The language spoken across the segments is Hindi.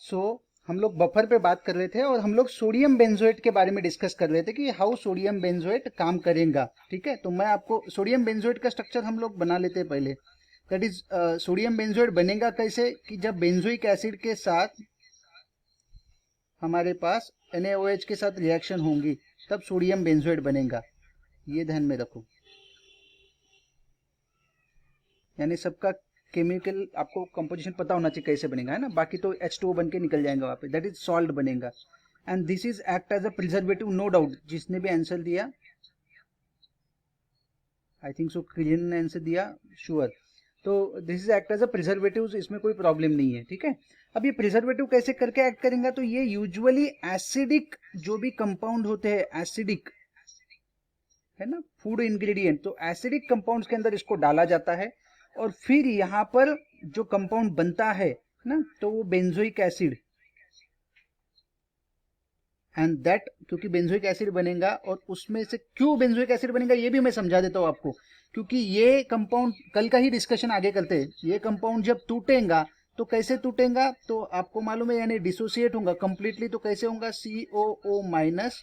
सो हम लोग बफर पे बात कर रहे थे और हम लोग सोडियम बेंजोएट के बारे में डिस्कस कर रहे थे कि हाउ सोडियम बेंजोएट काम करेगा। ठीक है, तो मैं आपको सोडियम बेंजोएट का स्ट्रक्चर हम लोग बना लेते हैं पहले। दैट इज सोडियम बेंजोएट बनेगा कैसे कि जब बेंजोइक एसिड के साथ हमारे पास NaOH के साथ रिएक्शन होंगी तब सोडियम बेंजोएट बनेगा। ये ध्यान में रखो, यानी सबका केमिकल आपको कंपोजिशन पता होना चाहिए कैसे बनेगा, है ना। बाकी तो H2O बन के निकल जाएगा वहाँ पे, दैट इज सॉल्ट बनेगा। And this is act as a preservative, no doubt. जिसने भी आंसर दिया, आई थिंक सो क्रियन ने आंसर दिया, श्योर। तो this is act as a preservative, इसमें कोई प्रॉब्लम नहीं है। ठीक है, अब ये प्रिजर्वेटिव कैसे करके एक्ट करेंगे, तो ये यूजुअली एसिडिक जो भी कंपाउंड होते हैं, एसिडिक है ना, फूड इंग्रेडिएंट, तो एसिडिक कंपाउंड्स के अंदर इसको डाला जाता है और फिर यहाँ पर जो कंपाउंड बनता है ना, तो वो बेंजोइक एसिड एंड दैट, क्योंकि बेंजोइक एसिड बनेगा और उसमें से क्यों बेंजोइक एसिड बनेगा ये भी मैं समझा देता हूँ आपको। क्योंकि ये कंपाउंड कल का ही डिस्कशन आगे करते हैं, ये कंपाउंड जब टूटेगा तो कैसे टूटेगा, तो आपको मालूम है, यानी डिसोसिएट होगा कंप्लीटली, तो कैसे होगा, COO minus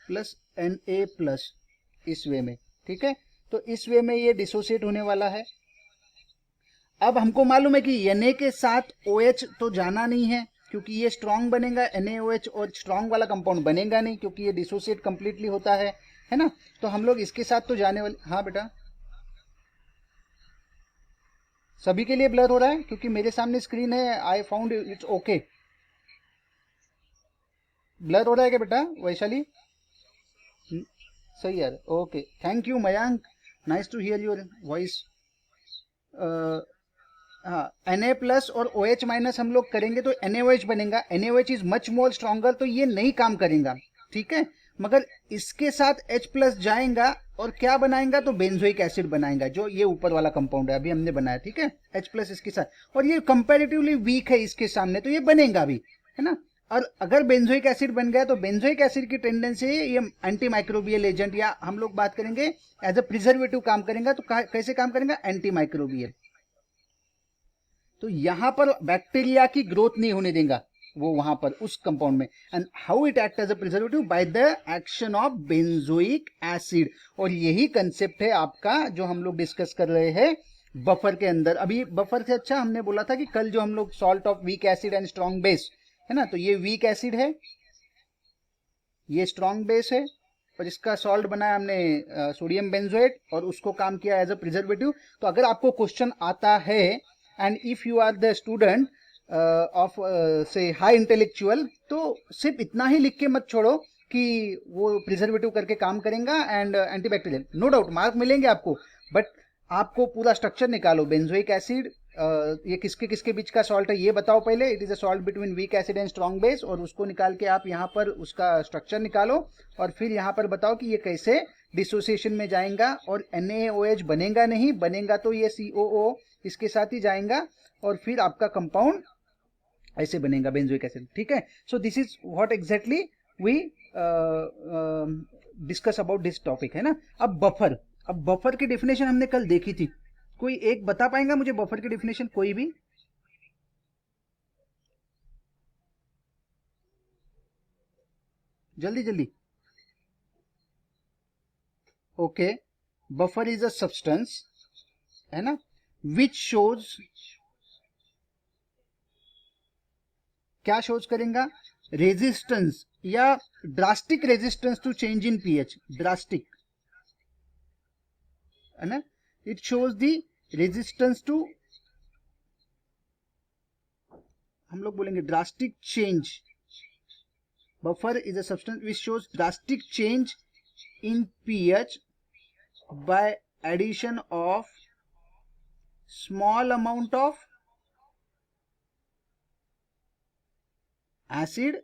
plus Na plus, इस वे में। ठीक है, तो इस वे में ये डिसोसिएट होने वाला है। अब हमको मालूम है कि Na के साथ OH तो जाना नहीं है क्योंकि ये स्ट्रांग बनेगा, NaOH, और स्ट्रांग वाला कंपाउंड बनेगा नहीं क्योंकि ये डिसोसिएट कंप्लीटली होता है ना। तो हम लोग इसके साथ तो जाने वाले, हाँ बेटा सभी के लिए ब्लर हो रहा है क्योंकि मेरे सामने स्क्रीन है, I found it's okay. Blur हो रहा है क्या बेटा वैशाली? सही यार, okay, thank you Mayank, nice to hear your voice. हाँ, Na प्लस और OH माइनस हम लोग करेंगे तो NaOH बनेगा, NaOH is much more stronger, तो ये नहीं काम करेगा। ठीक है, मगर इसके साथ H प्लस जाएगा और क्या बनाएगा, तो बेंजोइक एसिड बनाएगा, जो ये ऊपर वाला कंपाउंड है अभी हमने बनाया। ठीक है, H प्लस इसके साथ, और ये कंपेरेटिवली वीक है इसके सामने, तो ये बनेगा भी, है ना। और अगर बेंजोइक एसिड बन गया तो बेंजोइक एसिड की टेंडेंसी ये एंटी माइक्रोबियल एजेंट, या हम लोग बात करेंगे एज अ प्रिजर्वेटिव काम करेगा। तो कैसे काम करेगा, एंटी माइक्रोबियल। तो यहां पर बैक्टीरिया की ग्रोथ नहीं होने देगा वो वहां पर उस कंपाउंड में। And how it act as a preservative, by the action of benzoic acid. और यही कंसेप्ट है आपका जो हम लोग डिस्कस कर रहे हैं बफर के अंदर। अभी बफर से अच्छा हमने बोला था कि कल जो हम लोग salt of weak acid and strong base, है ना, तो ये वीक एसिड है, ये स्ट्रॉन्ग बेस है, और इसका सॉल्ट बनाया हमने सोडियम बेंजोएट, और उसको काम किया एज अ प्रिजर्वेटिव। तो अगर आपको क्वेश्चन आता है and if you are the student of से हाई इंटेलेक्चुअल, तो सिर्फ इतना ही लिख के मत छोड़ो कि वो प्रिजर्वेटिव करके काम करेगा and antibacterial, no doubt mark मिलेंगे आपको, बट आपको पूरा स्ट्रक्चर निकालो। बेंजोइक एसिड ये किसके किसके बीच का सॉल्ट है ये बताओ पहले, it is a salt between weak acid and strong base, और उसको निकाल के आप यहाँ पर उसका स्ट्रक्चर निकालो, और फिर यहाँ पर बताओ कि ये कैसे डिसोसिएशन में जाएगा, और NaOH बनेगा नहीं, बनेगा तो ये COO इसके साथ ही जाएगा, और फिर आपका कंपाउंड ऐसे बनेगा बेंजोइक एसिड। ठीक है, so this is what exactly we discuss about this topic, है ना। अब बफर की डेफिनेशन हमने कल देखी थी, कोई एक बता पाएगा मुझे बफर की डेफिनेशन, कोई भी? जल्दी जल्दी। Okay, buffer is a substance, है ना, विच शोज, क्या शोज करेगा, रेजिस्टेंस या drastic resistance to change in pH, drastic, है ना, it shows the resistance to, हम लोग बोलेंगे drastic change. Buffer is a substance which shows drastic change in pH by addition of small amount of acid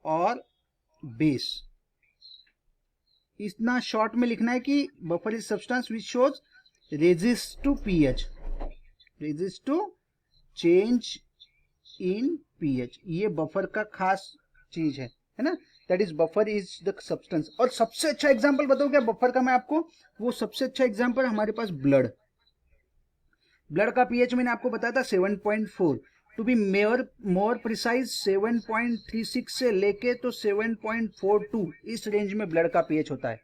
और base। इतना शॉर्ट में लिखना है कि buffer is substance which shows resist to pH, resist to change in pH, ये बफर का खास चीज है ना। That is buffer is the substance. और सबसे अच्छा एग्जांपल बताओ क्या बफर का मैं आपको, वो सबसे अच्छा एग्जांपल हमारे पास ब्लड, ब्लड का पीएच मैंने आपको बताया था 7.4, टू बी मोर प्रिसाइज 7.36 से लेके तो 7.42 इस रेंज में ब्लड का पीएच होता है।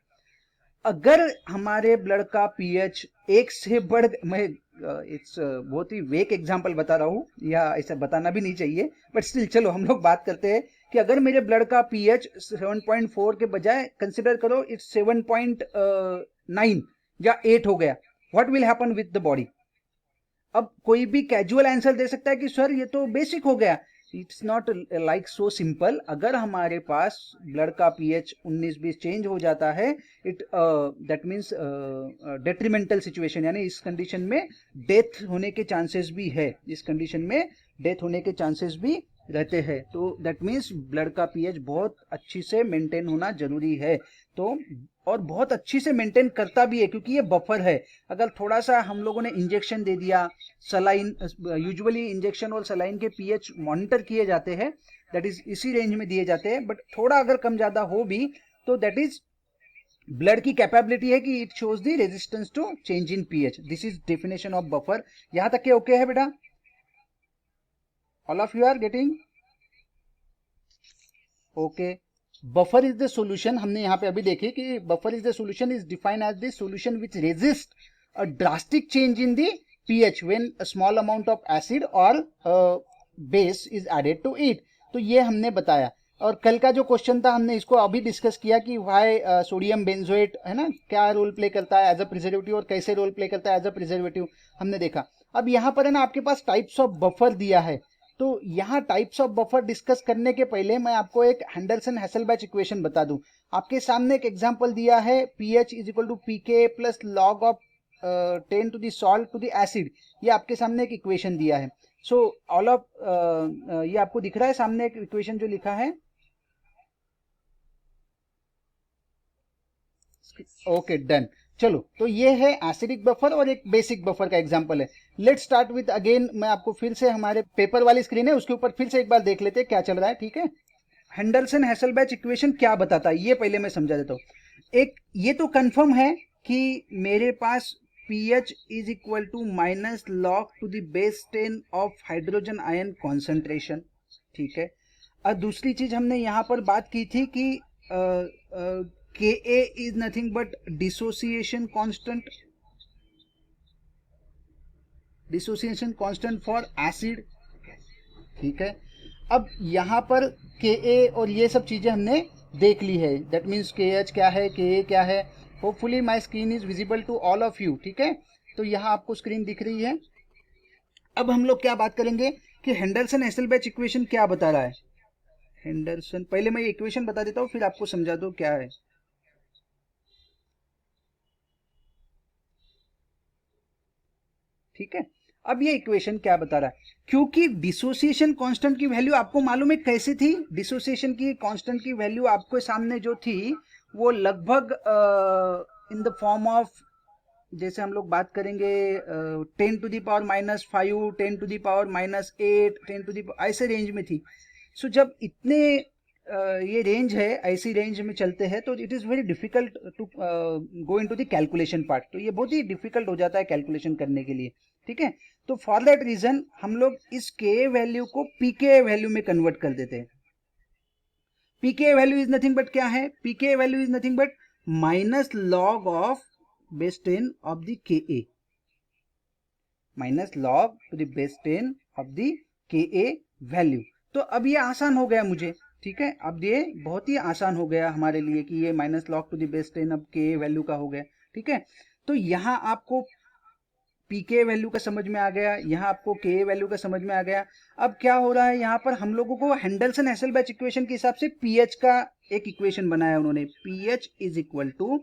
अगर हमारे ब्लड का पीएच एक से बढ़, मैं इट्स बहुत ही वेक एग्जांपल बता रहा हूँ, या ऐसा बताना भी नहीं चाहिए, बट स्टिल चलो हम लोग बात करते हैं कि अगर मेरे ब्लड का पीएच 7.4 के बजाय कंसिडर करो इट्स 7.9 या 8 हो गया, what will happen with the body. अब कोई भी कैजुअल आंसर दे सकता है कि सर ये तो बेसिक हो गया। It's not like so simple. अगर हमारे पास ब्लड का पीएच 19-20 चेंज हो जाता है, it that means detrimental situation, यानी इस कंडीशन में डेथ होने के चांसेस भी है, इस कंडीशन में डेथ होने के चांसेस भी रहते हैं। तो दैट मीन्स ब्लड का पीएच बहुत अच्छी से मेंटेन होना जरूरी है। तो और बहुत अच्छी से मेंटेन करता भी है, क्योंकि ये बफर है। अगर थोड़ा सा हम लोगों ने इंजेक्शन दे दिया, सलाइन, यूजुअली इंजेक्शन और सलाइन के पीएच मॉनिटर किए जाते हैं, दैट इज इसी रेंज में दिए जाते हैं, बट थोड़ा अगर कम ज्यादा हो भी तो दैट इज ब्लड की कैपेबिलिटी है कि it shows the resistance to change in pH. This is definition of buffer. यहां तक के ओके है बेटा? All of you are getting okay? Buffer is the solution, हमने यहाँ पे अभी देखे कि buffer is the solution is defined as the solution which resist a drastic change in the pH when a small amount of acid or base is added to it। तो ये हमने बताया। और कल का जो क्वेश्चन था हमने इसको अभी डिस्कस किया कि वाई सोडियम बेंजोएट है ना, क्या रोल प्ले करता है एज अ प्रिजर्वेटिव और कैसे रोल प्ले करता है एज अ प्रिजर्वेटिव, हमने देखा। अब यहाँ पर है ना आपके पास टाइप्स ऑफ बफर दिया है, तो यहाँ टाइप्स ऑफ बफर डिस्कस करने के पहले मैं आपको एक हैंडरसन हैसलबैच इक्वेशन बता दूं। आपके सामने एक एग्जांपल दिया है, pH is equal to pK plus log of 10 to the salt to the acid. ये आपके सामने एक इक्वेशन दिया है। सो ऑल ऑफ ये आपको दिख रहा है सामने एक इक्वेशन जो लिखा है? Okay done. चलो, तो ये है एसिडिक बफर और एक बेसिक बफर का एग्जांपल है। लेट्स स्टार्ट विद अगेन, मैं आपको फिर से हमारे पेपर वाली स्क्रीन है उसके ऊपर फिर से एक बार देख लेते हैं क्या चल रहा है, ठीक है? हैंडरसन हैसलबैच इक्वेशन क्या बताता है ये पहले मैं समझा देता हूँ। एक ये तो कंफर्म है कि मेरे पास pH is equal to minus log to the base 10 of hydrogen ion concentration, ठीक है? और दूसरी चीज हमने यहाँ पर बात की थी कि Ka is nothing but dissociation constant for acid, ठीक है? अब यहाँ पर Ka और ये सब चीजें हमने देख ली है, दैट मीन्स KH क्या है, Ka क्या है। Hopefully my screen is visible to all of you, ठीक है? तो यहाँ आपको स्क्रीन दिख रही है। अब हम लोग क्या बात करेंगे कि हैंडरसन हैसलबैच इक्वेशन क्या बता रहा है। हैंडरसन, पहले मैं ये इक्वेशन बता देता हूँ फिर आपको समझा दो क्या है। ठीक है, अब ये इक्वेशन क्या बता रहा है, क्योंकि डिसोसिएशन कांस्टेंट की वैल्यू आपको मालूम है कैसे थी। डिसोसिएशन की कांस्टेंट की वैल्यू आपको सामने जो थी वो लगभग इन द फॉर्म ऑफ, जैसे हम लोग बात करेंगे 10 to the power -5, 10 to the power -8, 10 to the ऐसे रेंज में थी। सो जब इतने ये रेंज है, ऐसी रेंज में चलते हैं तो it is very difficult to go into the calculation part. तो ये बहुत ही डिफिकल्ट हो जाता है कैलकुलेशन करने के लिए, ठीक है? तो फॉर दैट रीजन हम लोग इस के वैल्यू को पीके वैल्यू में कन्वर्ट कर देते हैं। PK value is nothing but क्या है? PK value is nothing but minus log of base 10 of the K A, minus log to the base 10 of the K A value. तो अब ये आसान हो गया मुझे, ठीक है? अब ये बहुत ही आसान हो गया हमारे लिए कि ये minus log to the base 10 अब के वैल्यू का हो गया, ठीक है? तो यहाँ आपको पीके वैल्यू का समझ में आ गया, यहाँ आपको के वैल्यू का समझ में आ गया। अब क्या हो रहा है यहाँ पर, हम लोगों को हैंडरसन हैसलबैच इक्वेशन के हिसाब से पीएच का एक इक्वेशन बनाया उन्होंने। PH is equal to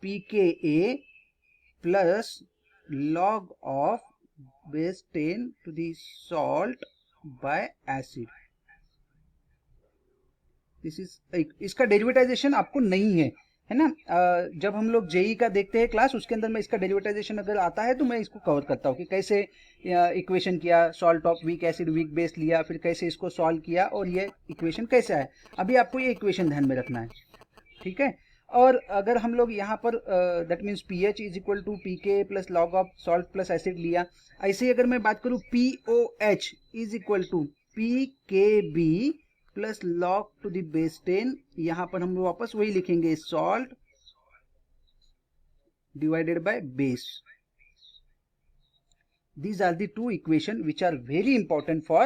pK a plus log of base 10 to the salt by acid. This is, इसका डेरिवेटाइजेशन आपको नहीं है ना? जब हम लोग जेई का देखते हैं क्लास, उसके अंदर मैं इसका डेरिवेटाइजेशन अगर आता है तो मैं इसको कवर करता हूँ कि कैसे इक्वेशन किया, salt of weak acid weak base लिया, फिर कैसे इसको सॉल्व किया और ये इक्वेशन कैसे आया। अभी आपको ये इक्वेशन ध्यान में रखना है, ठीक है? और अगर हम लोग यहाँ पर that means P H is equal to P K plus log of salt plus acid लिया, ऐसे ही अगर मैं बात करूँ P O H is equal to P K B plus log to the base 10, यहाँ पर हम वापस वही लिखेंगे salt divided by base. These are the two equations which are very important for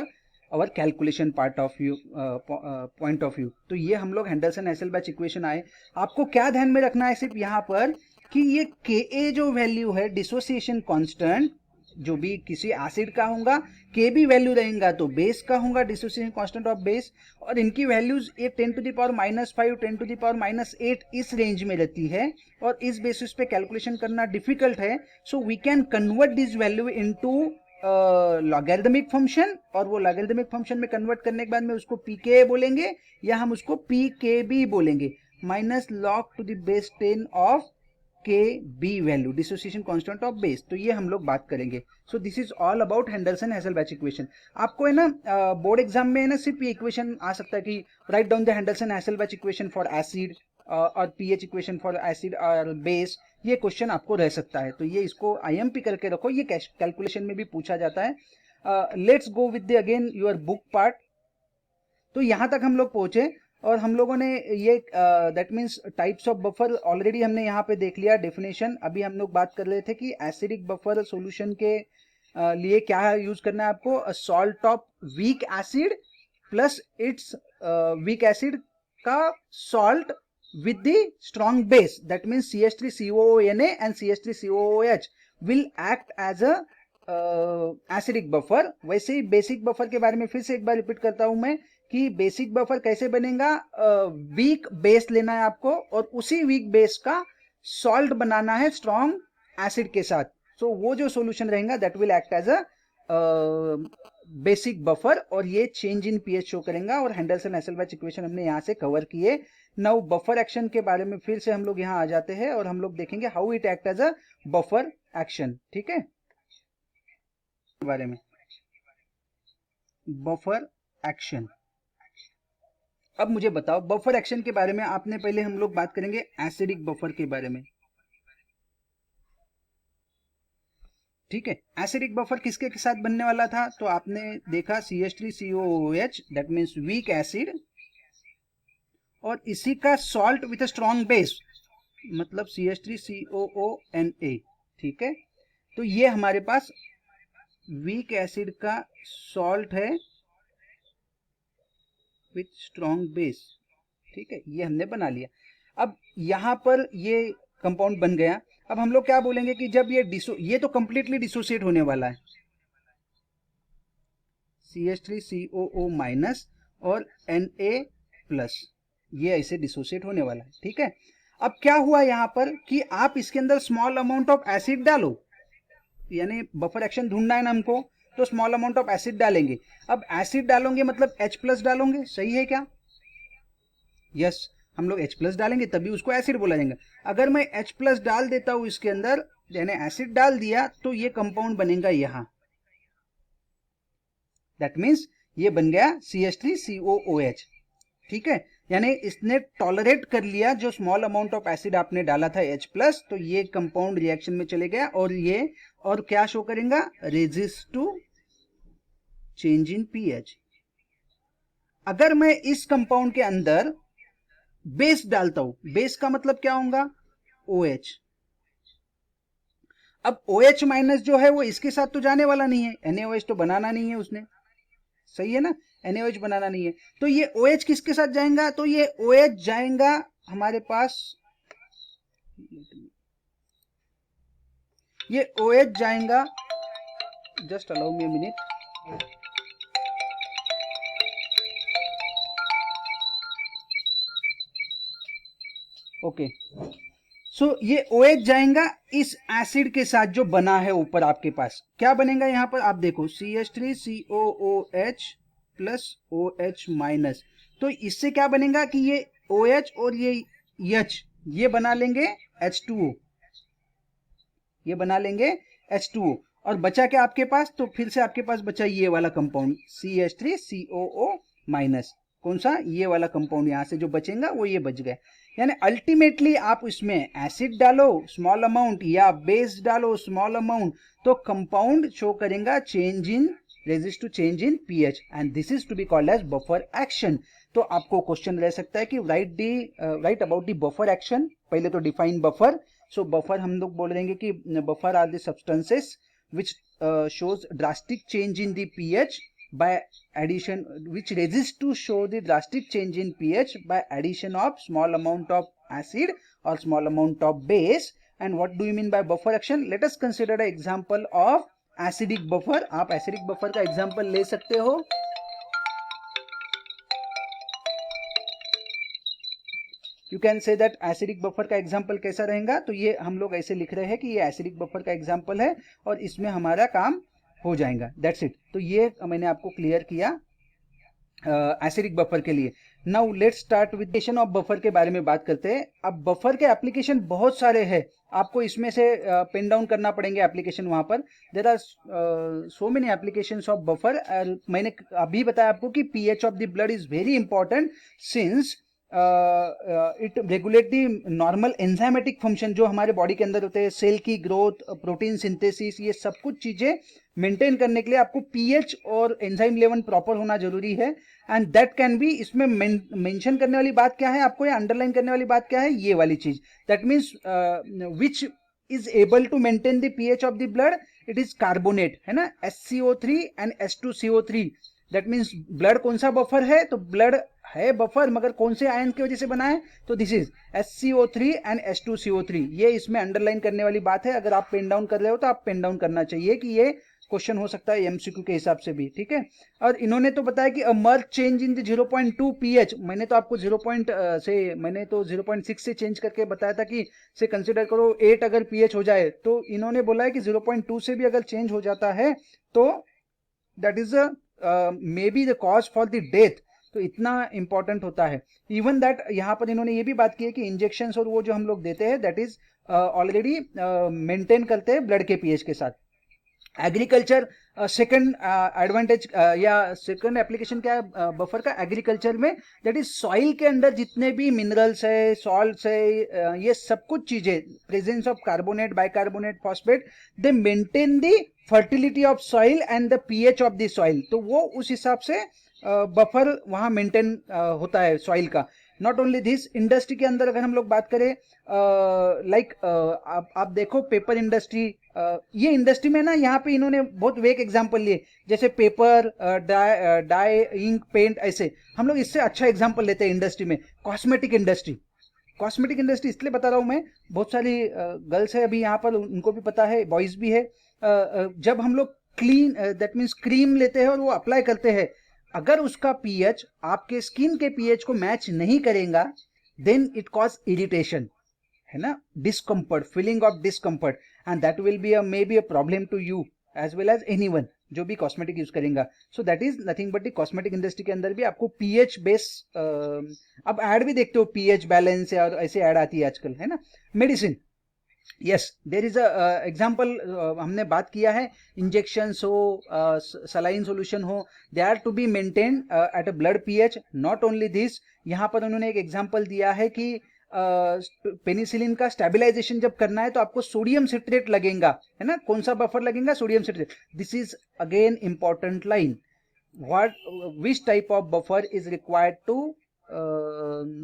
our calculation part of view point of view. तो ये हम लोग हेंडरसन हेसलबैच इक्वेशन आए. आपको क्या ध्यान में रखना है सिर्फ यहाँ पर कि ये Ka जो वैल्यू है डिसोसिएशन कांस्टेंट, जो भी किसी एसिड का होगा के भी वैल्यू रहेगा तो बेस का होगा डिसोसिएशन कांस्टेंट ऑफ बेस, और इनकी वैल्यूज ये 10 to the power -5 10 to the power -8 इस रेंज में रहती है, और इस बेसिस पे कैलकुलेशन करना डिफिकल्ट है. So we can convert this value into logarithmic function, और वो लॉगरिथमिक फंक्शन में कन्वर्ट करने के बाद में उसको पीके बोलेंगे या हम उसको पीके बी बोलेंगे, minus log to the base 10 of K B value dissociation constant of base. तो ये हम लोग बात करेंगे. So this is all about Henderson Hasselbalch equation. आपको है ना बोर्ड एग्जाम में है ना सिर्फ ये इक्वेशन आ सकता है कि right down the Henderson Hasselbalch equation for acid और पीएच इक्वेशन फॉर एसिड और बेस, ये क्वेश्चन आपको रह सकता है. तो ये इसको आईएमपी करके रखो, ये कैलकुलेशन में भी पूछा जाता है. Let's go with the again your book part. तो यहां तक हम लोग पहुंचे और हम लोगों ने ये that means types of buffer already हमने यहाँ पे देख लिया डेफिनेशन. अभी हम लोग बात कर रहे थे कि एसिडिक बफर सॉल्यूशन के लिए क्या यूज करना है आपको, salt of weak acid plus it's weak acid का salt with the strong base, that means CH3COONA and CH3COOH will act as a acidic buffer. वैसे ही बेसिक बफर के बारे में फिर से एक बार रिपीट करता हूं मैं कि बेसिक बफर कैसे बनेगा, वीक बेस लेना है आपको और उसी वीक बेस का सॉल्ट बनाना है स्ट्रॉन्ग एसिड के साथ. सो वो जो सॉल्यूशन रहेगा that will act as a basic buffer, और ये चेंज इन पीएच शो करेगा. और हेंडरसन हेसलबैच इक्वेशन हमने यहाँ से कवर किए. नाउ बफर एक्शन के बारे में फिर से हम लोग यहाँ आ जाते हैं और हम लोग देखेंगे how it act as a buffer action. ठीक है, बारे में बफर एक्शन. अब मुझे बताओ बफर एक्शन के बारे में. आपने पहले हम लोग बात करेंगे एसिडिक बफर के बारे में. ठीक है, एसिडिक बफर किसके के साथ बनने वाला था, तो आपने देखा CH3COOH that means weak acid, और इसी का salt with a strong base मतलब CH3COONA. ठीक है, तो ये हमारे पास वीक एसिड का सॉल्ट है विथ स्ट्रॉन्ग बेस. ठीक है, ये हमने बना लिया. अब यहां पर ये कंपाउंड बन गया. अब हम लोग क्या बोलेंगे कि जब ये तो कंप्लीटली डिसोसिएट होने वाला है, CH3COO माइनस और Na प्लस, ये ऐसे डिसोसिएट होने वाला है. ठीक है, अब क्या हुआ यहां पर कि आप इसके अंदर स्मॉल अमाउंट ऑफ एसिड डालो, यानी बफर एक्शन ढूंढना है ना हमको, तो स्मॉल अमाउंट ऑफ एसिड डालेंगे. अब एसिड डालोगे मतलब H+ डालोगे, सही है क्या? यस, हम लोग H+ डालेंगे तभी उसको एसिड बोला जाएगा. अगर मैं H+ डाल देता हूं इसके अंदर, यानी एसिड डाल दिया, तो ये कंपाउंड बनेगा यहां. दैट मीन्स ये बन गया CH3COOH. ठीक है, यानी इसने टॉलरेट कर लिया जो स्मॉल अमाउंट ऑफ एसिड आपने डाला था H+, तो ये कंपाउंड रिएक्शन में चले गया और ये और क्या शो करेगा, resist to change in pH. अगर मैं इस कंपाउंड के अंदर बेस डालता हूं, बेस का मतलब क्या होगा, OH. अब OH माइनस जो है वो इसके साथ तो जाने वाला नहीं है, NaOH तो बनाना नहीं है उसने, सही है ना, NaOH बनाना नहीं है. तो ये OH किसके साथ जाएगा, तो ये OH जाएगा हमारे पास, ये OH जाएगा, just allow me a minute. Okay, so ये OH जाएगा इस एसिड के साथ जो बना है ऊपर आपके पास. क्या बनेगा यहां पर आप देखो, CH3COOH प्लस OH माइनस. तो इससे क्या बनेगा कि ये OH और ये H ये बना लेंगे H2O, ये बना लेंगे H2O. और बचा क्या आपके पास, तो फिर से आपके पास बचा ये वाला कंपाउंड CH3COO माइनस. कौन सा, ये वाला कंपाउंड यहाँ से जो बचेगा वो ये बच गए। यानी अल्टीमेटली आप इसमें एसिड डालो स्मॉल अमाउंट या बेस डालो स्मॉल अमाउंट, तो कंपाउंड शो करेगा change in resist to change in pH, and this is to be called as buffer action. तो आपको क्वेश्चन रह सकता है कि right about the buffer action. पहले तो डिफाइन बफर। सो बफर हम लोग बोल देंगे कि buffer are the substances which shows drastic change in the pH by addition, which resist to show the drastic change in pH by addition of small amount of acid or small amount of base. And what do you mean by buffer action? Let us consider an example of acidic buffer. आप acidic buffer का example ले सकते हो। You can say that acidic buffer का एग्जाम्पल कैसा रहेगा, तो ये हम लोग ऐसे लिख रहे हैं कि ये एसिडिक बफर का एग्जाम्पल है और इसमें हमारा काम हो जाएगा, दैट्स इट। तो ये मैंने आपको क्लियर किया एसिडिक बफर के लिए। Now let's start with application of buffer के बारे में बात करते हैं। अब बफर के एप्लीकेशन बहुत सारे हैं, आपको इसमें से पेन डाउन करना पड़ेंगे एप्लीकेशन। वहां पर there are so many applications of buffer. मैंने अभी बताया आपको कि pH of the blood is very important since it regulate the normal enzymatic function जो हमारे बॉडी के अंदर होते हैं, सेल की ग्रोथ, प्रोटीन सिंथेसिस, ये सब कुछ चीजें मेंटेन करने के लिए आपको पीएच और एंजाइम लेवल प्रॉपर होना जरूरी है। एंड दैट कैन बी, इसमें मेंशन करने वाली बात क्या है, आपको ये अंडरलाइन करने वाली बात क्या है, ये वाली चीज, that means which is able to maintain the pH of the blood, it is carbonate, है ना, SCO3 and H2CO3। That means blood कौन सा बफर है, तो ब्लड है बफर मगर कौन से आयन की वजह से बना है, तो this is SCO3 and H2CO3। ये इसमें अंडरलाइन करने वाली बात है। अगर आप पेन डाउन कर रहे हो तो आप पेन डाउन करना चाहिए कि ये क्वेश्चन हो सकता है एमसीक्यू के हिसाब से भी, ठीक है। और इन्होंने तो बताया कि a mark change in the 0.2 pH, मैंने तो आपको 0.6 से चेंज करके बताया था कि से कंसिडर करो 8 अगर पीएच हो जाए, तो इन्होंने बोला है कि 0.2 से भी अगर चेंज हो जाता है तो that is may be the cause for the death. तो इतना इंपॉर्टेंट होता है। इवन दैट यहाँ पर इन्होंने ये भी बात की है कि इंजेक्शंस और वो जो हम लोग देते हैं दैट इज ऑलरेडी मेंटेन करते हैं ब्लड के पीएच के साथ। एग्रीकल्चर सेकंड एडवांटेज या सेकंड एप्लीकेशन क्या है बफर का एग्रीकल्चर में, दैट इज सॉइल के अंदर जितने भी मिनरल्स है, सॉल्ट्स है, ये सब कुछ चीजें, presence of carbonate, bicarbonate, phosphate, they maintain the fertility of soil and the pH of the soil. तो वो उस हिसाब से बफर वहां मेंटेन होता है सॉइल का। नॉट ओनली दिस, इंडस्ट्री के अंदर अगर हम लोग बात करें लाइक आप देखो पेपर इंडस्ट्री, ये इंडस्ट्री में ना यहाँ पे इन्होंने बहुत वेक एग्जांपल लिए, जैसे पेपर, डाई, इंक, पेंट, ऐसे हम लोग इससे अच्छा एग्जांपल लेते हैं इंडस्ट्री में। कॉस्मेटिक इंडस्ट्री, कॉस्मेटिक इंडस्ट्री इसलिए बता रहा हूँ मैं, बहुत सारी गर्ल्स है अभी यहाँ पर, उनको भी पता है, बॉयज भी है। जब हम लोग क्लीन दैट मीन्स क्रीम लेते हैं और वो अप्लाई करते हैं, अगर उसका पीएच आपके स्किन के पीएच को मैच नहीं करेगा, देन इट कॉज इरिटेशन, है ना, discomfort, feeling of discomfort, and that will be may be a problem to you as well as anyone जो भी कॉस्मेटिक यूज करेगा। So that is nothing but the cosmetic industry के अंदर भी आपको पीएच बेस, अब एड भी देखते हो पीएच बैलेंस और ऐसे ऐड आती है आजकल, है ना। Medicine, yes there is a example, हमने बात किया है, इंजेक्शन हो, सलाइन सोल्यूशन हो, they are to be maintain at a blood pH. Not only this, यहाँ पर उन्होंने एक एग्जाम्पल दिया है कि पेनिसिलिन का स्टेबलाइजेशन जब करना है तो आपको सोडियम सिट्रेट लगेगा, है ना। कौन सा बफर लगेगा, sodium citrate. This is again important line, what which type of buffer is required to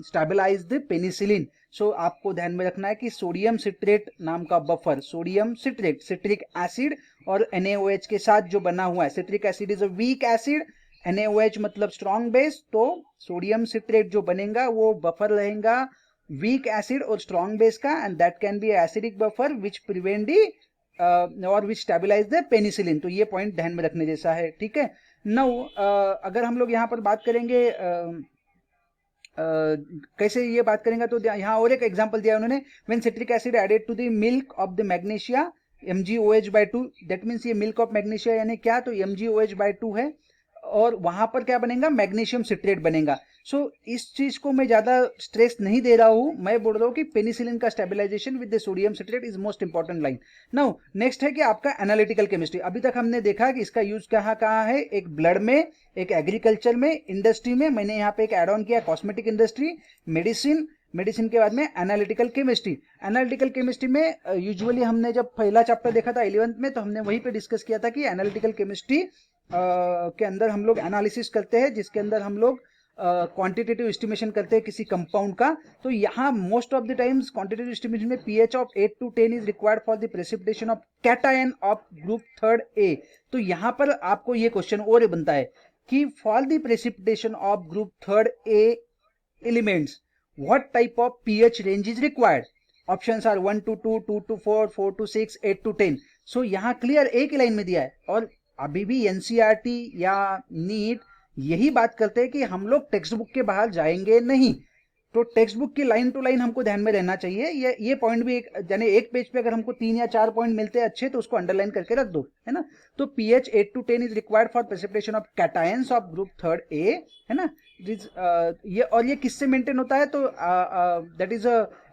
stabilize the penicillin. So आपको ध्यान में रखना है कि सोडियम सिट्रेट नाम का buffer, sodium citrate, citric acid और NaOH के साथ जो बना हुआ है, citric acid is a weak acid, NaOH मतलब स्ट्रॉन्ग बेस, तो सोडियम सिट्रेट जो बनेगा वो बफर रहेगा वीक एसिड और स्ट्रॉन्ग बेस का, and that can be acidic buffer which prevent the और विच स्टेबलाइज द पेनिसिलिन। तो ये पॉइंट ध्यान में रखने जैसा है, ठीक है। नाउ अगर हम लोग यहाँ पर बात करेंगे कैसे ये बात करेंगे, तो यहाँ और एक एग्जांपल दिया उन्होंने, when citric acid added to the milk of the magnesia MgOH/2, that means ये मिल्क ऑफ मैग्नीशिया यानी क्या, तो MgOH/2 है, और वहां पर क्या बनेगा, मैग्नीशियम सिट्रेट बनेगा। सो इस चीज को मैं ज्यादा स्ट्रेस नहीं दे रहा हूं, मैं बोल रहा हूं कि पेनिसिलिन का stabilization with the sodium citrate is most important line. Now next है कि आपका एनालिटिकल केमिस्ट्री। अभी तक हमने देखा कि इसका यूज कहाँ कहाँ है, एक ब्लड में, एक एग्रीकल्चर में, इंडस्ट्री में, मैंने यहाँ पे एक एड ऑन किया कॉस्मेटिक इंडस्ट्री, मेडिसिन, मेडिसिन के बाद में एनालिटिकल केमिस्ट्री। एनालिटिकल केमिस्ट्री में यूजुअली हमने जब पहला चैप्टर देखा था 11th में, तो हमने वहीं पे डिस्कस किया था कि एनालिटिकल केमिस्ट्री के अंदर हम लोग एनालिसिस करते हैं, जिसके अंदर हम लोग क्वांटिटेटिव एस्टिमेशन करते हैं किसी कंपाउंड का। तो यहाँ most of the times quantitative estimation में pH of 8 to 10 is required for the precipitation of cation of group 3rd A। तो यहाँ पर आपको ये क्वेश्चन और बनता है कि for the precipitation of group 3rd A elements what type of pH range is required? Options are 1 to 2, 2 to 4, 4 to 6, 8 to 10। So यहाँ क्लियर एक ही लाइन में दिया है। और अभी भी एनसीईआरटी या नीट यही बात करते हैं कि हम लोग टेक्स्ट बुक के बाहर जाएंगे नहीं। तो टेक्स्ट बुक की लाइन टू लाइन हमको ध्यान में रहना चाहिए। ये पॉइंट भी यानी एक पेज पे अगर हमको 3 या 4 पॉइंट मिलते हैं अच्छे, तो उसको अंडरलाइन करके रख दो, है ना। तो pH 8 to 10 is required for precipitation of cations of group 3rd A, है ना। ये किससे मेंटेन होता है, तो that is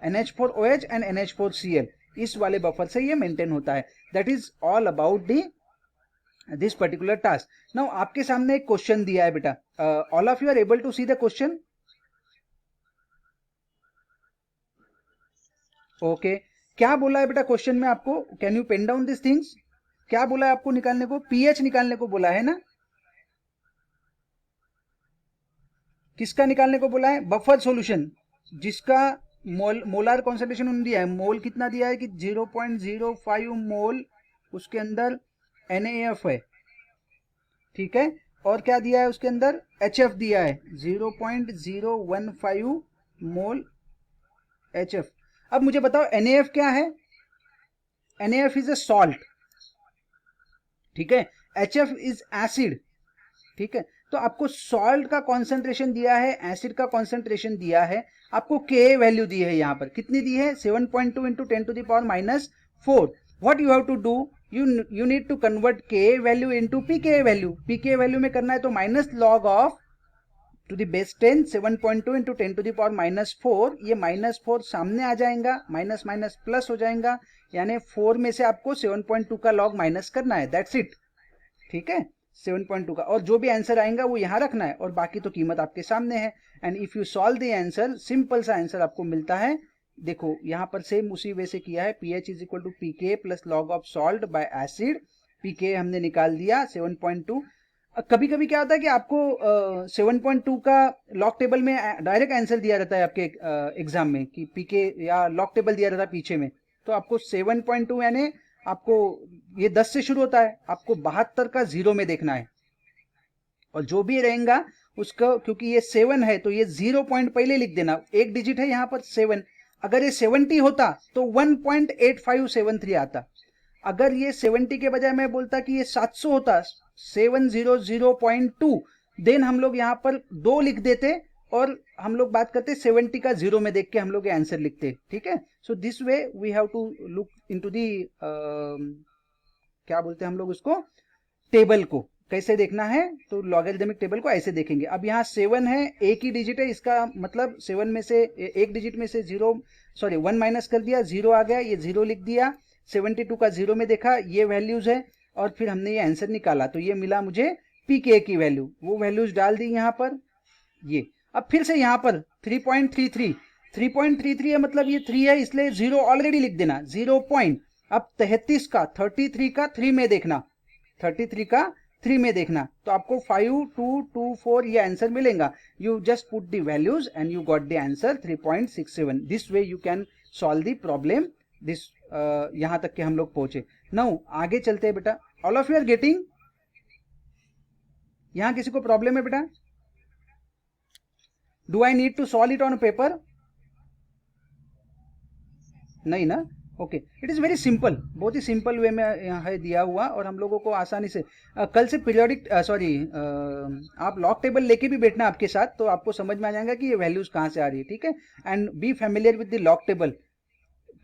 NH4OH and NH4Cl, इस वाले बफर से ये मेंटेन होता है। That is all about this particular task. Now आपके सामने एक क्वेश्चन दिया है बेटा, all of you are able to see the question? Okay, क्या बोला है बेटा क्वेश्चन में आपको? Can you pen down this things? क्या बोला है आपको निकालने को? पीएच निकालने को बोला है ना। किसका निकालने को बोला है? बफर सॉल्यूशन, जिसका मोलार कॉन्सेंट्रेशन उन्होंने दिया है, मोल कितना दिया है कि 0.05 मोल उसके अंदर NaF है, ठीक है। और क्या दिया है उसके अंदर? HF दिया है 0.015 मोल HF। अब मुझे बताओ NaF क्या है? NaF इज अ सॉल्ट, ठीक है। HF इज एसिड, ठीक है। तो आपको सॉल्ट का कॉन्सेंट्रेशन दिया है, एसिड का कॉन्सेंट्रेशन दिया है, आपको Ka वैल्यू दी है, यहां पर कितनी दी है? 7.2 into 10⁻⁴। What you have to do, you need to convert Ka value into Pka value. Pka value में करना है तो minus log of to the base 10 7.2 into 10⁻⁴। ये -4 सामने आ जाएगा, माइनस माइनस प्लस हो जाएगा, यानी 4 में से आपको 7.2 का लॉग माइनस करना है, दैट्स इट, ठीक है। 7.2 का, और जो भी आंसर आएगा वो यहां रखना है, और बाकी तो कीमत आपके सामने है। And if you solve the answer, simple सा आंसर आपको मिलता है। देखो यहां पर सेम उसी वे से किया है, pH is equal to pK plus log of salt by acid. PK हमने निकाल दिया 7.2। कभी कभी क्या होता है कि आपको 7.2 का लॉग टेबल में डायरेक्ट आंसर दिया रहता है आपके एग्जाम में, कि पीके या लॉग टेबल दिया रहता है पीछे में, तो आपको 7.2 यानी आपको ये 10 से शुरू होता है, आपको 72 का 0 में देखना है, और जो भी रहेगा उसका, क्योंकि ये 7 है तो ये 0 पॉइंट पहले लिख देना, एक डिजिट है यहाँ पर 7। अगर ये 70 होता तो 1.8573 आता। अगर ये 70 के बजाय मैं बोलता कि ये 700 होता, 700.2, देन हम लोग यहाँ पर 2 लिख देते, और हम लोग बात करते 70 का 0 में देख के हम लोग आंसर लिखते, ठीक है। So this way we have to look into the, क्या बोलते हैं हम लोग उसको, टेबल को कैसे देखना है, तो लॉगरिदमिक टेबल को ऐसे देखेंगे। अब यहाँ 7 है, एक ही डिजिट है, इसका मतलब 7 में से एक डिजिट में से 1 माइनस कर दिया, 0 आ गया, ये 0 लिख दिया, 72 का 0 में देखा, ये वैल्यूज है, और फिर हमने ये आंसर निकाला, तो ये मिला मुझे पीके की वैल्यू, वो वैल्यूज डाल दी यहाँ पर ये। अब फिर से यहाँ पर 3.33 है, मतलब ये 3 है, इसलिए 0 ऑलरेडी लिख देना, 0 पॉइंट। अब 33 का 33 का 3 में देखना, 33 का 3 में देखना, तो आपको 5224 ये आंसर मिलेगा। You just put the values and you got the answer 3.67। This way you can solve the problem. This यहां तक के हम लोग पहुंचे। नाउ आगे चलते हैं बेटा, all of you are getting? यहां किसी को प्रॉब्लम है बेटा? Do I need to solve it on paper? नहीं ना, okay, it is very simple, बहुत ही सिंपल वे में है दिया हुआ, और हम लोगों को आसानी से कल से पीरियोडिक आप लॉग टेबल लेके भी बैठना आपके साथ, तो आपको समझ में आ जाएगा कि ये वैल्यूज कहाँ से आ रही है, ठीक है। And B familiar with the log table,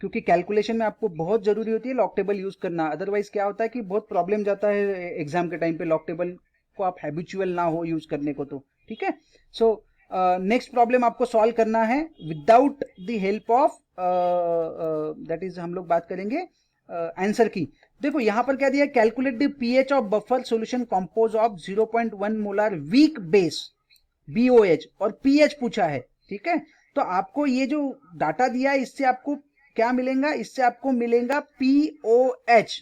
क्योंकि कैलकुलेशन में आपको बहुत जरूरी होती है लॉग टेबल यूज करना, अदरवाइज क्या होता है कि बहुत प्रॉब्लम जाता है एग्जाम के टाइम पे लॉग टेबल आपको आप हैबिचुअल ना हो यूज करने को तो, ठीक है। सो नेक्स्ट प्रॉब्लम आपको सॉल्व करना है without the help of that is, हम लोग बात करेंगे आंसर की। देखो यहां पर क्या दिया, calculate the pH of buffer solution compose of 0.1 molar weak base BOH और पीएच पूछा है, ठीक है। तो आपको ये जो डाटा दिया है इससे आपको क्या मिलेगा, इससे आपको मिलेगा POH,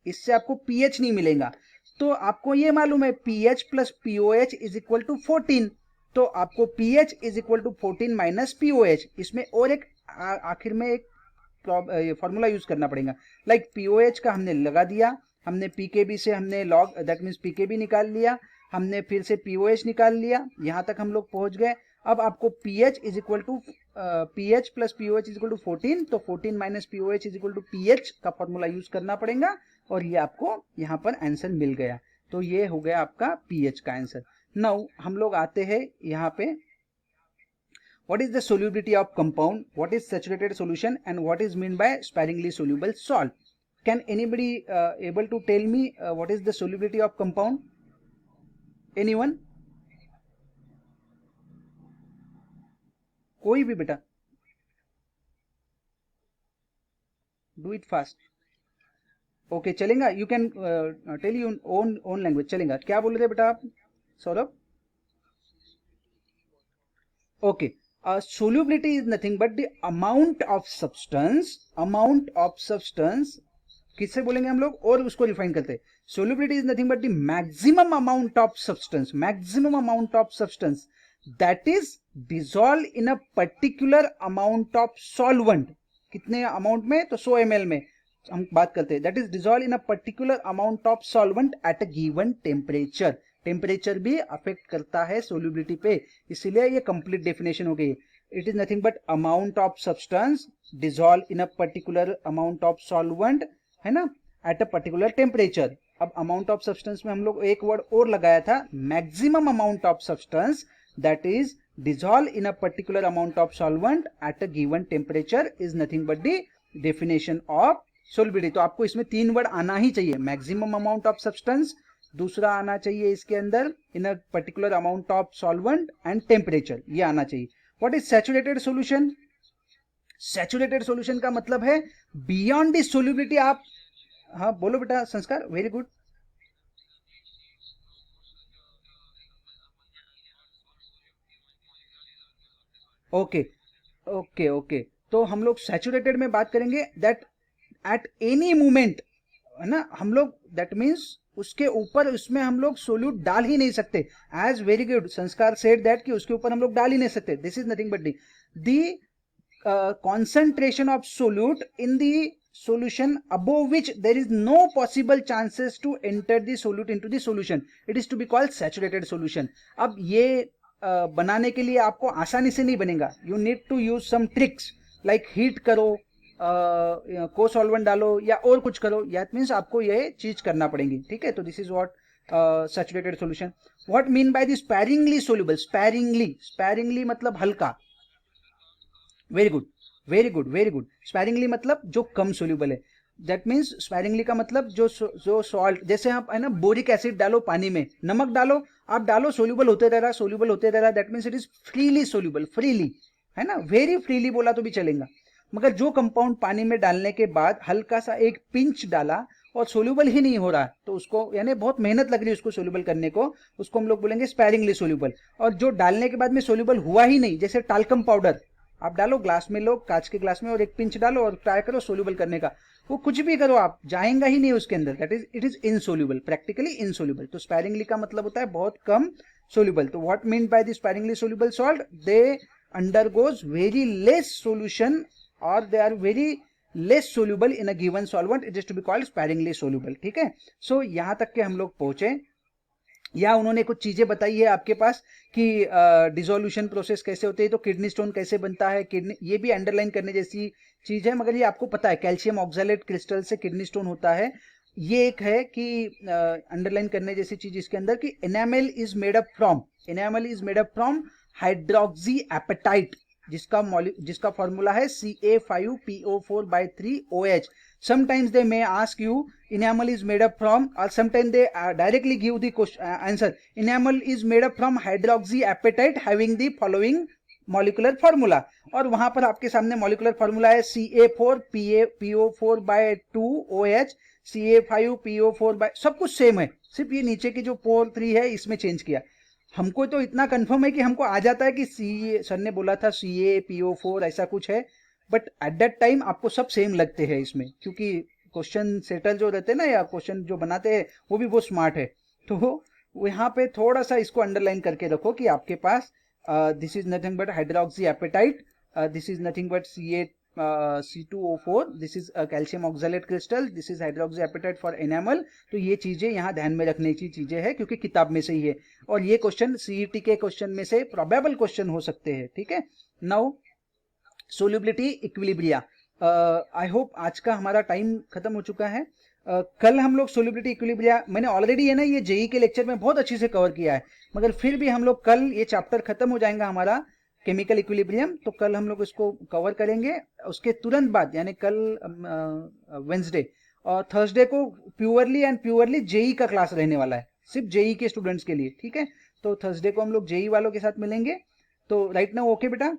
इससे आपको पीएच नहीं मिलेगा। तो आपको ये मालूम है pH plus POH is equal to 14, तो आपको pH is equal to 14 minus POH। इसमें और एक आखिर में एक फॉर्मूला यूज करना पड़ेगा, लाइक POH का हमने लगा दिया, हमने PKB से हमने लॉग दैट मीन्स PKB निकाल लिया, हमने फिर से POH निकाल लिया, यहां तक हम लोग पहुंच गए। अब आपको pH is equal to pH plus POH is equal to 14, तो 14 minus POH is equal to pH का फॉर्मूला यूज करना पड़ेगा, और ये आपको यहाँ पर आंसर मिल गया। तो ये हो गया आपका पीएच का आंसर। नाउ हम लोग आते हैं यहाँ पे, what is the solubility of compound, what is saturated solution, and what is meant by sparingly soluble salt? Can anybody able to tell me what is the solubility of compound? Anyone? कोई भी बेटा, do it fast. ओके चलेगा, you can tell you own language, चलेगा। क्या बोल रहे थे बेटा आप Saurabh? Okay, solubility is nothing but the amount of substance, किससे बोलेंगे हम लोग और उसको रिफाइन करते हैं। solubility is nothing but the maximum amount of substance that is dissolved in a particular amount of solvent। कितने अमाउंट में, तो 100 ml में हम बात करते हैं, that is dissolve in a particular amount of solvent at a given temperature. Temperature भी अफेक्ट करता है सोल्यूबिलिटी पे, इसीलिए ये कंप्लीट डेफिनेशन हो गई। It is nothing but amount of substance dissolve in a particular amount of solvent, है ना, एट अ पर्टिकुलर टेम्परेचर। अब अमाउंट ऑफ सब्सटेंस में हम लोग एक वर्ड और लगाया था, maximum amount of substance that is dissolve in a particular amount of solvent at a given temperature is nothing but the definition of solubility। तो आपको इसमें 3 वर्ड आना ही चाहिए, मैक्सिमम अमाउंट ऑफ सब्सटेंस, दूसरा आना चाहिए इसके अंदर in a particular amount of solvent and temperature, ये आना चाहिए। What is saturated solution? Saturated solution का मतलब है बियॉन्ड द सोल्यूबिलिटी। आप हाँ बोलो बेटा संस्कार, very good. Okay okay okay, तो हम लोग सैचुरेटेड में बात करेंगे दैट एट एनी मोमेंट, है ना, हम लोग दैट मीन्स उसके ऊपर उसमें हम लोग सोल्यूट डाल ही नहीं सकते। एज वेरी गुड संस्कार सेड दैट कि उसके ऊपर हम लोग डाल ही नहीं सकते। This is nothing but the concentration of solute in the solution above which there is no possible chances to enter the solute into the solution, it is to be called saturated solution। अब ये बनाने के लिए आपको आसानी से नहीं बनेगा, you need to use some tricks like heat करो, को सॉल्वेंट डालो या और कुछ करो, दैट मीन्स आपको ये चीज करना पड़ेगी, ठीक है। तो this is what saturated solution. What mean by the sparingly soluble? Sparingly मतलब हल्का, very good very good very good. Sparingly मतलब जो कम सोल्यूबल है, दैट मीन्स स्पैरिंगली का मतलब जो सॉल्ट, जैसे आप है ना बोरिक एसिड डालो पानी में, नमक डालो, आप डालो सोल्यूबल होते रह रहा, that means it is freely soluble, freely, है ना, वेरी फ्रीली बोला तो भी चलेगा। मगर जो कंपाउंड पानी में डालने के बाद हल्का सा एक पिंच डाला और सोल्यूबल ही नहीं हो रहा, तो उसको यानी बहुत मेहनत लग रही है उसको सोल्यूबल करने को, उसको हम लोग बोलेंगे स्पैरिंगली सोल्यूबल। और जो डालने के बाद में सोल्यूबल हुआ ही नहीं, जैसे टाल्कम पाउडर आप डालो ग्लास में, लो कांच के ग्लास में और एक पिंच डालो और ट्राई करो सोल्यूबल करने का, वो कुछ भी करो आप जाएगा ही नहीं उसके अंदर, that is it is insoluble, practically insoluble. तो स्पैरिंगली का मतलब होता है बहुत कम सोल्यूबल। तो what mean by the sparingly soluble salt? They undergoes very less solution और they are very less soluble in a given solvent, it is to be called sparingly soluble, ठीक है। सो यहां तक के हम लोग पहुंचे, या उन्होंने कुछ चीजें बताई है आपके पास कि डिसोल्यूशन प्रोसेस कैसे होते हैं, तो किडनी स्टोन कैसे बनता है, किडनी, ये भी अंडरलाइन करने जैसी चीज है, मगर ये आपको पता है कैल्शियम ऑक्सैलेट क्रिस्टल से किडनी स्टोन होता है। ये एक है कि अंडरलाइन करने जैसी चीज इसके अंदर कि enamel is made up from hydroxyapatite, जिसका फॉर्मूला है Ca5PO4/3OH। Sometimes they may ask you enamel is made up from, or sometimes they directly give the answer. Enamel is made up from hydroxyapatite having the following molecular formula. और वहां पर आपके सामने molecular formula है Ca4PO4/2OH, Ca5PO4, सब कुछ सेम है, सिर्फ ये नीचे की जो 4 3 है इसमें चेंज किया. हमको तो इतना कंफर्म है कि हमको आ जाता है कि सर ने बोला था CaPO4 ऐसा कुछ है, बट एट दैट टाइम आपको सब सेम लगते हैं इसमें, क्योंकि क्वेश्चन सेटर जो रहते हैं ना, या क्वेश्चन जो बनाते हैं वो भी बहुत स्मार्ट है. तो यहाँ पे थोड़ा सा इसको अंडरलाइन करके रखो कि आपके पास this is nothing but hydroxyapatite, this is nothing but C2O4, this is calcium oxalate crystal, this is hydroxyapatite for enamel. तो ये चीजें यहाँ ध्यान में रखने की चीजें हैं, क्योंकि किताब में से ही है, और ये क्वेश्चन CET के क्वेश्चन में से प्रोबेबल क्वेश्चन हो सकते हैं. ठीक है. Now solubility equilibria. I hope आज का हमारा टाइम खत्म हो चुका है. कल हम लोग सोल्यूबिलिटी इक्विलिब्रिया, मैंने ऑलरेडी है ना ये जेई के लेक्चर में बहुत अच्छी से कवर किया है, मगर फिर भी हम लोग कल, ये चैप्टर खत्म हो जाएगा हमारा केमिकल इक्विलिब्रियम, तो कल हम लोग इसको कवर करेंगे. उसके तुरंत बाद यानी कल वेंसडे और थर्सडे को प्योरली जेई का क्लास रहने वाला है, सिर्फ जेई के स्टूडेंट्स के लिए. ठीक है. तो थर्सडे को हम लोग जेई वालों के साथ मिलेंगे. तो राइट नाउ ओके बेटा.